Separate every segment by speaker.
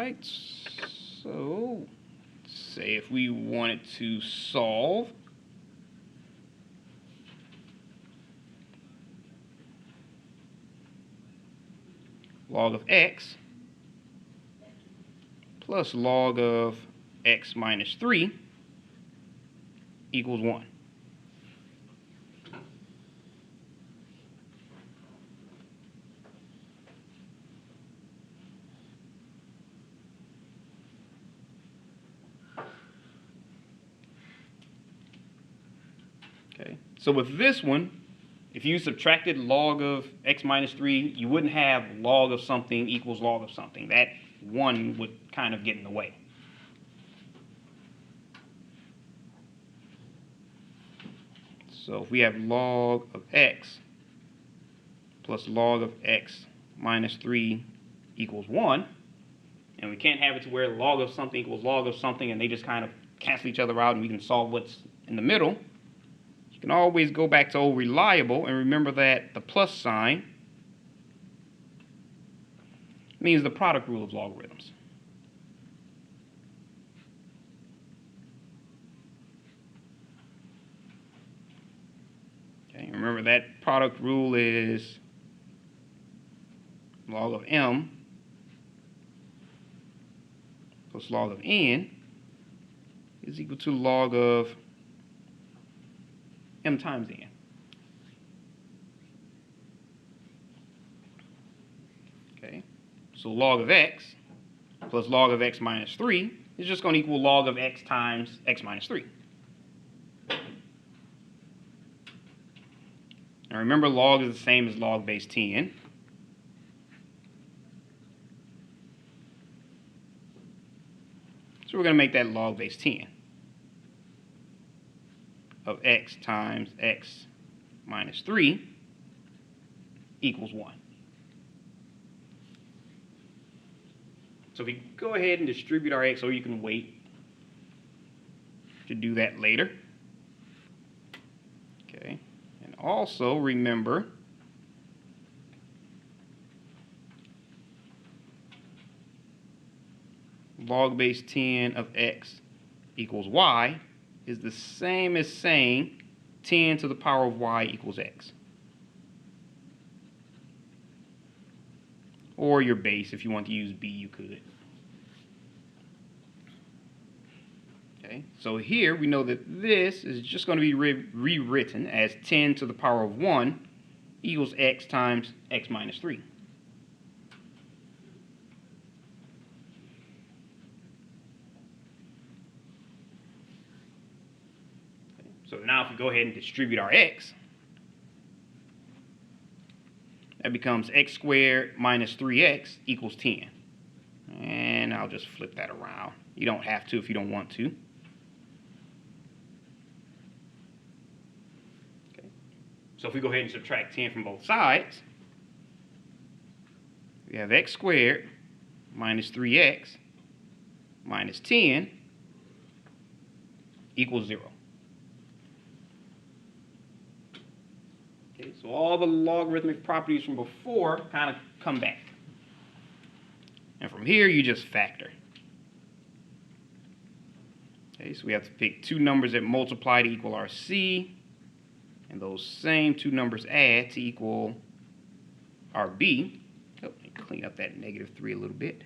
Speaker 1: right, so say if we wanted to solve log of x plus log of x minus 3 equals 1. Okay, so with this one, if you subtracted log of x minus 3, you wouldn't have log of something equals log of something. That 1 would kind of get in the way. So if we have log of x plus log of x minus 3 equals 1, and we can't have it to where log of something equals log of something and they just kind of cancel each other out and we can solve what's in the middle, you can always go back to old reliable and remember that the plus sign means the product rule of logarithms. Okay, remember that product rule is log of m plus log of n is equal to log of m times n. Okay, so log of x plus log of x minus 3 is just going to equal log of x times x minus 3. Now remember, log is the same as log base 10. So we're going to make that log base 10 of x times x minus 3 equals 1. So if we go ahead and distribute our x, or you can wait to do that later. Okay, and also remember log base 10 of x equals y is the same as saying 10 to the power of y equals x. Or your base, if you want to use b, you could. Okay, so here we know that this is just going to be rewritten as 10 to the power of 1 equals x times x minus 3. So now if we go ahead and distribute our x, that becomes x squared minus 3x equals 10. And I'll just flip that around. You don't have to if you don't want to. Okay. So if we go ahead and subtract 10 from both sides, we have x squared minus 3x minus 10 equals 0. Okay, so all the logarithmic properties from before kind of come back. And from here, you just factor. Okay, so we have to pick two numbers that multiply to equal our c, and those same two numbers add to equal our b. Oh, let me clean up that negative 3 a little bit.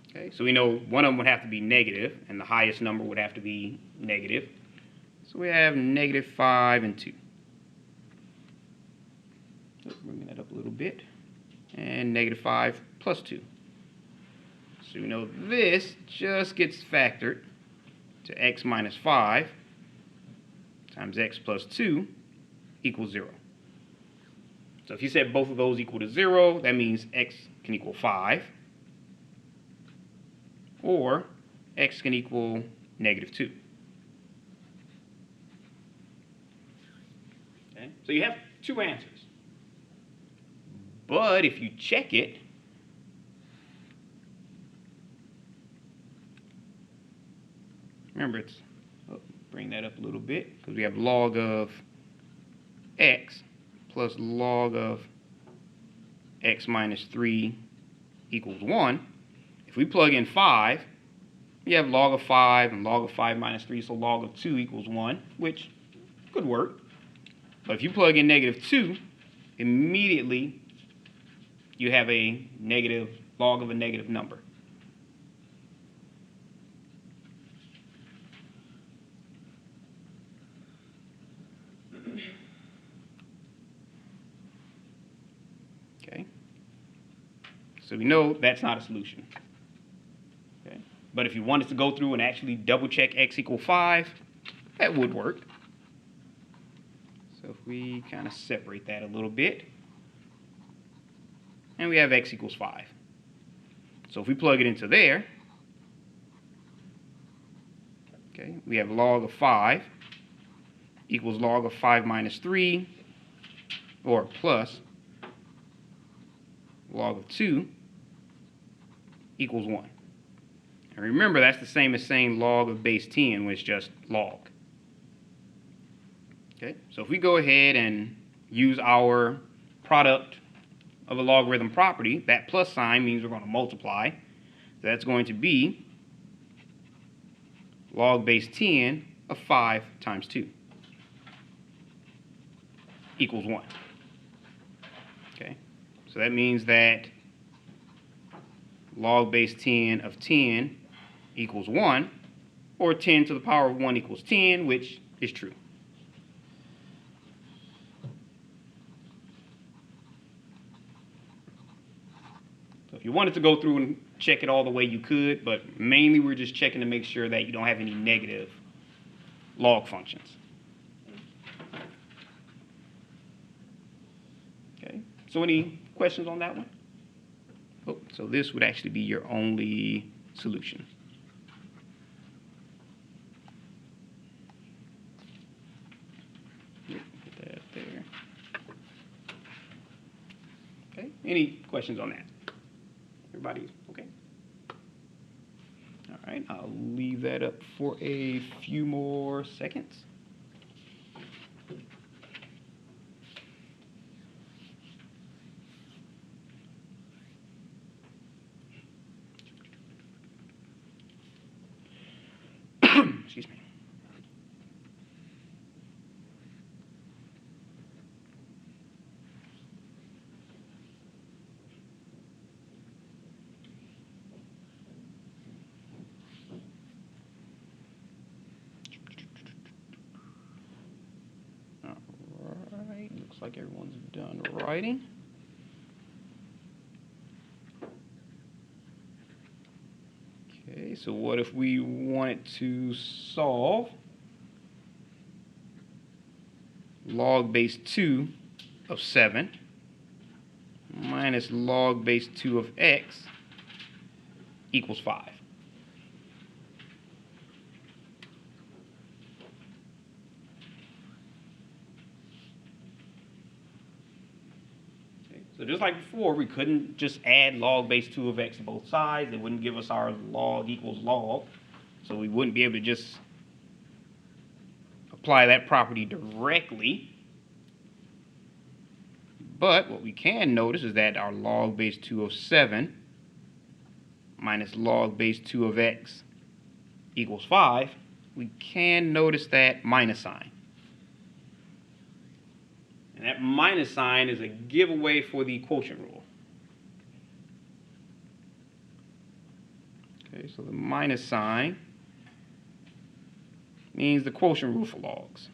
Speaker 1: Okay, so we know one of them would have to be negative, and the highest number would have to be negative. So we have negative 5 and 2. Bring that up a little bit. And negative 5 plus 2. So we know this just gets factored to x minus 5 times x plus 2 equals 0. So if you said both of those equal to 0, that means x can equal 5. Or x can equal negative 2. Okay? So you have two answers. But if you check it, remember it's, bring that up a little bit, because we have log of x plus log of x minus 3 equals 1. If we plug in 5, you have log of 5 and log of 5 minus 3, so log of 2 equals 1, which could work. But if you plug in negative 2, immediately you have a negative log of a negative number. Okay. So we know that's not a solution. Okay. But if you wanted to go through and actually double check x equals 5, that would work. So if we kind of separate that a little bit, and we have x equals 5. So if we plug it into there, okay, we have log of 5 equals log of 5 minus 3, or plus log of 2 equals 1. And remember, that's the same as saying log of base 10, which is just log. Okay, so if we go ahead and use our product of a logarithm property, that plus sign means we're going to multiply. So that's going to be log base 10 of 5 times 2 equals 1. Okay, so that means that log base 10 of 10 equals 1, or 10 to the power of 1 equals 10, which is true. So if you wanted to go through and check it all the way, you could, but mainly we're just checking to make sure that you don't have any negative log functions. Okay, so any questions on that one? Oh, so this would actually be your only solution. Put that there. Okay, any questions on that? Everybody okay? All right, I'll leave that up for a few more seconds. Excuse me. All right, looks like everyone's done writing. Okay, so what if we wanted to solve log base 2 of 7 minus log base 2 of x equals 5? Okay, so just like before, we couldn't just add log base 2 of x to both sides. It wouldn't give us our log equals log. So we wouldn't be able to just apply that property directly. But what we can notice is that our log base 2 of 7 minus log base 2 of x equals 5, we can notice that minus sign. And that minus sign is a giveaway for the quotient rule. Okay, so the minus sign means the quotient rule for logs.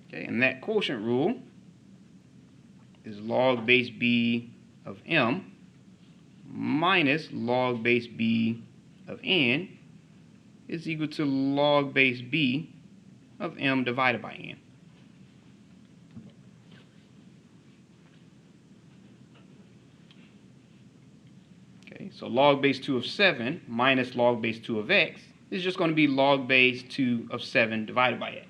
Speaker 1: Okay, and that quotient rule is log base b of m minus log base b of n is equal to log base b of m divided by n. Okay, so log base 2 of 7 minus log base 2 of x is just going to be log base 2 of 7 divided by x.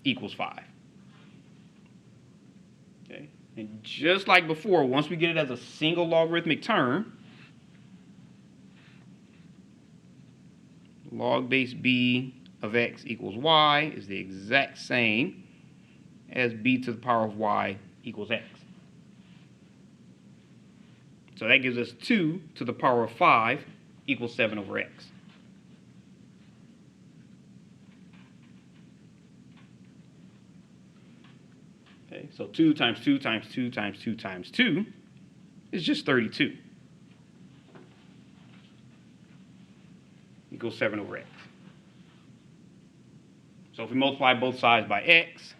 Speaker 1: Equals 5. Okay, And just like before, once we get it as a single logarithmic term, log base b of x equals y is the exact same as b to the power of y equals x. So that gives us 2 to the power of 5 equals 7 over x. Okay, so 2 times 2 times 2 times 2 times 2 is just 32. Equals 7 over x. So if we multiply both sides by x,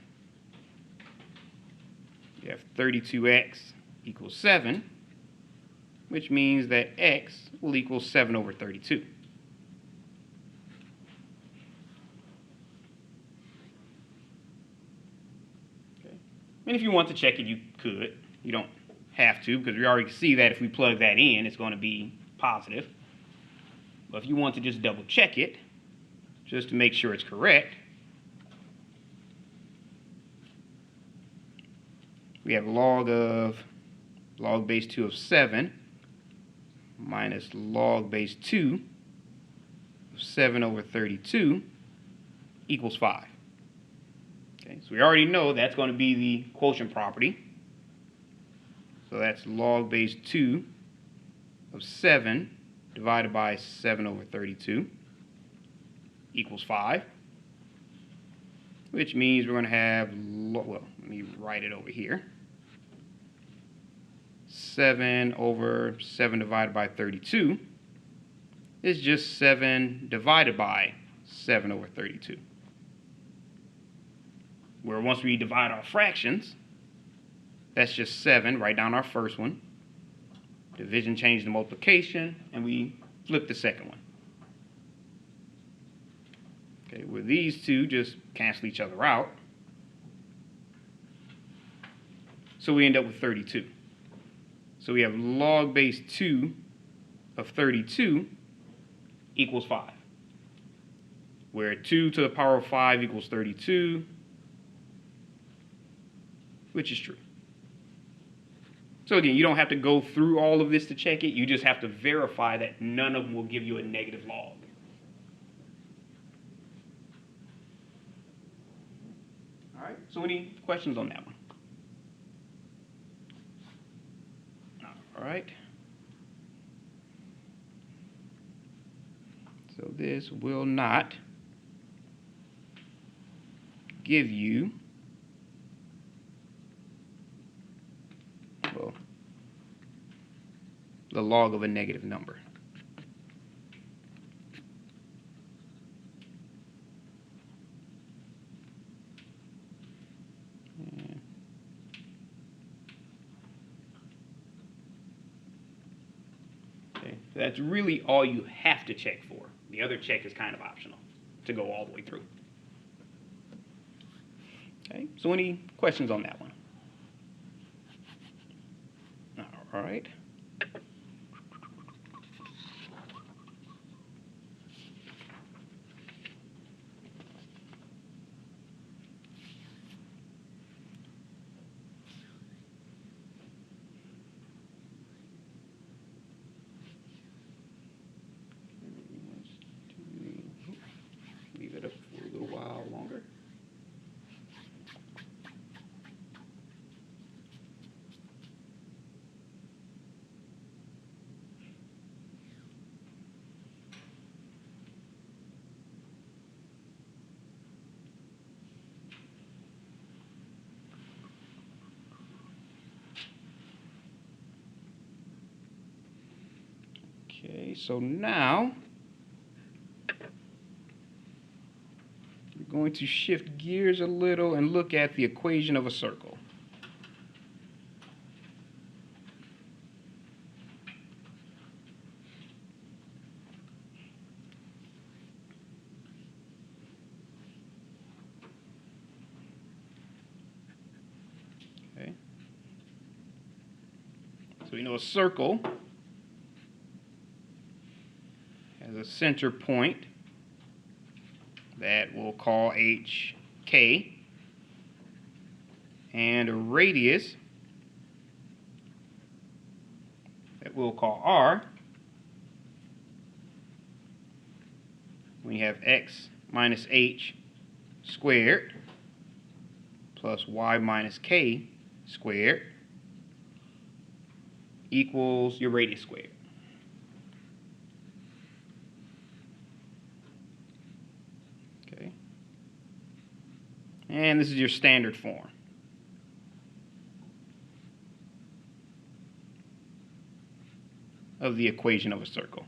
Speaker 1: you have 32x equals 7, which means that x will equal 7 over 32. Okay. And if you want to check it, you could. You don't have to, because we already see that if we plug that in, it's going to be positive. But if you want to just double check it, just to make sure it's correct, we have log base 2 of 7 minus log base 2 of 7 over 32 equals 5. Okay, so we already know that's going to be the quotient property. So that's log base 2 of 7 divided by 7 over 32 equals 5, which means we're going to have, well, let me write it over here. 7 over 7 divided by 32 is just 7 divided by 7 over 32. Where once we divide our fractions, that's just 7, write down our first one. Division changed to multiplication, and we flip the second one. Okay, where these two just cancel each other out. So we end up with 32. So we have log base 2 of 32 equals 5. Where 2 to the power of 5 equals 32, which is true. So again, you don't have to go through all of this to check it. You just have to verify that none of them will give you a negative log. All right, so any questions on that one? All right. So this will not give you, well, the log of a negative number. Okay, so that's really all you have to check for. The other check is kind of optional to go all the way through. Okay, so any questions on that one? All right. Leave it up for a little while longer. Okay, so now we're going to shift gears a little and look at the equation of a circle. Okay. So we know a circle has a center point that we'll call HK, and a radius that we'll call r, we have x minus h squared plus y minus k squared equals your radius squared. Okay. And this is your standard form. Of the equation of a circle.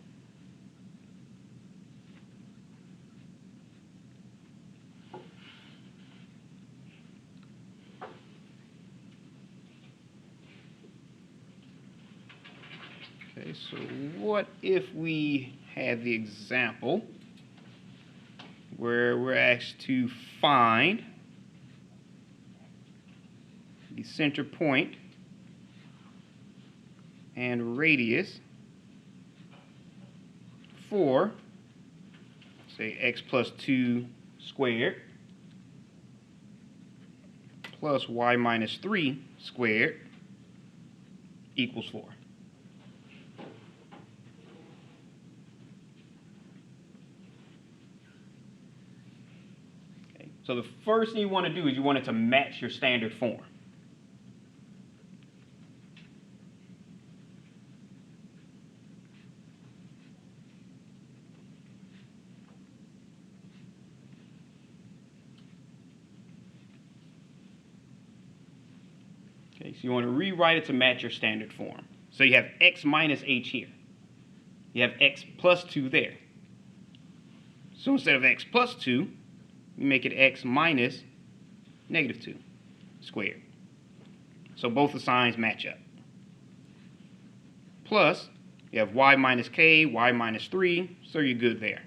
Speaker 1: Okay, so what if we had the example where we're asked to find the center point and radius for, say, x plus 2 squared plus y minus 3 squared equals 4. Okay, so the first thing you want to do is you want it to match your standard form. Okay, so you want to rewrite it to match your standard form. So you have x minus h here. You have x plus 2 there. So instead of x plus 2, you make it x minus negative 2 squared. So both the signs match up. Plus, you have y minus k, y minus 3, so you're good there.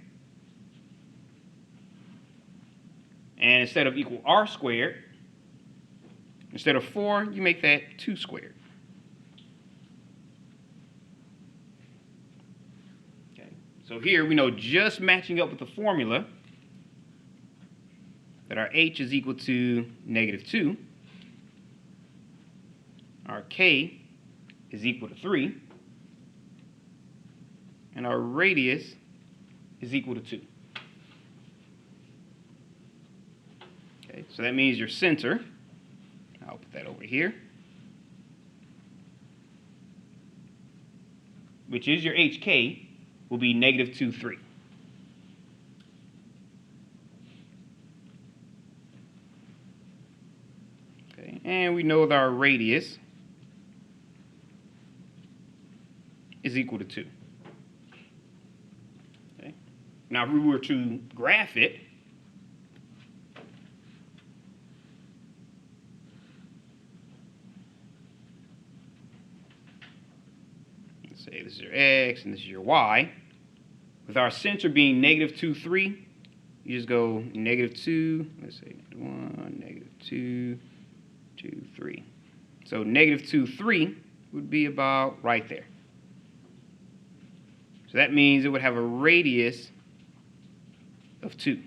Speaker 1: And instead of equal r squared, instead of 4, you make that 2 squared. Okay. So here we know, just matching up with the formula, that our h is equal to negative 2, our k is equal to 3, and our radius is equal to 2. Okay, so that means your center, I'll put that over here, which is your HK, will be negative 2, 3. Okay, and we know that our radius is equal to 2. Okay. Now, if we were to graph it, say this is your x and this is your y. With our center being negative 2, 3, you just go negative 2, let's say 1, negative 2, 2, 3. So negative 2, 3 would be about right there. So that means it would have a radius of 2.